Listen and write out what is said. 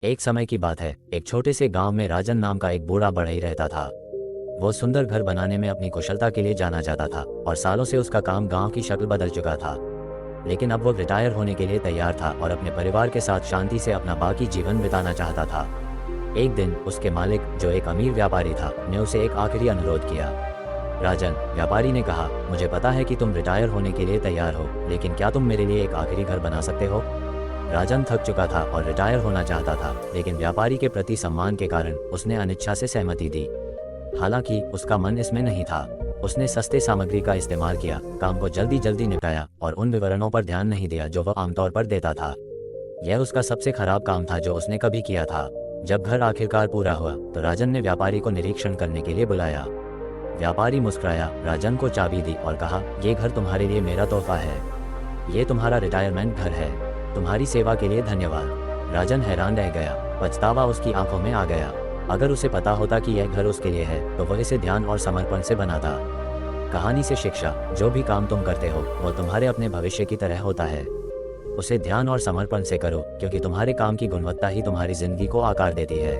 एक समय की बात है, एक छोटे से गांव में राजन नाम का एक बूढ़ा बढ़ई रहता था। वो सुंदर घर बनाने में अपनी कुशलता के लिए जाना जाता था और सालों से उसका काम गांव की शक्ल बदल चुका था। लेकिन अब वो रिटायर होने के लिए तैयार था और अपने परिवार के साथ शांति से अपना बाकी जीवन बिताना चाहता था। एक दिन उसके मालिक, जो एक अमीर व्यापारी था, ने उसे एक आखिरी अनुरोध किया। राजन, व्यापारी ने कहा, मुझे पता है कि तुम रिटायर होने के लिए तैयार हो, लेकिन क्या तुम मेरे लिए एक आखिरी घर बना सकते हो? राजन थक चुका था और रिटायर होना चाहता था, लेकिन व्यापारी के प्रति सम्मान के कारण उसने अनिच्छा से सहमति दी। हालांकि उसका मन इसमें नहीं था। उसने सस्ते सामग्री का इस्तेमाल किया, काम को जल्दी जल्दी निपटाया और उन विवरणों पर ध्यान नहीं दिया जो वह आमतौर पर देता था। यह उसका सबसे खराब काम था जो उसने कभी किया था। जब घर आखिरकार पूरा हुआ तो राजन ने व्यापारी को निरीक्षण करने के लिए बुलाया। व्यापारी मुस्कुराया, राजन को चाबी दी और कहा, ये घर तुम्हारे लिए मेरा तोहफा है। ये तुम्हारा रिटायरमेंट घर है। तुम्हारी सेवा के लिए धन्यवाद। राजन हैरान रह गया। पछतावा उसकी आंखों में आ गया। अगर उसे पता होता कि यह घर उसके लिए है तो वह इसे ध्यान और समर्पण से बनाता। कहानी से शिक्षा, जो भी काम तुम करते हो वो तुम्हारे अपने भविष्य की तरह होता है। उसे ध्यान और समर्पण से करो, क्योंकि तुम्हारे काम की गुणवत्ता ही तुम्हारी जिंदगी को आकार देती है।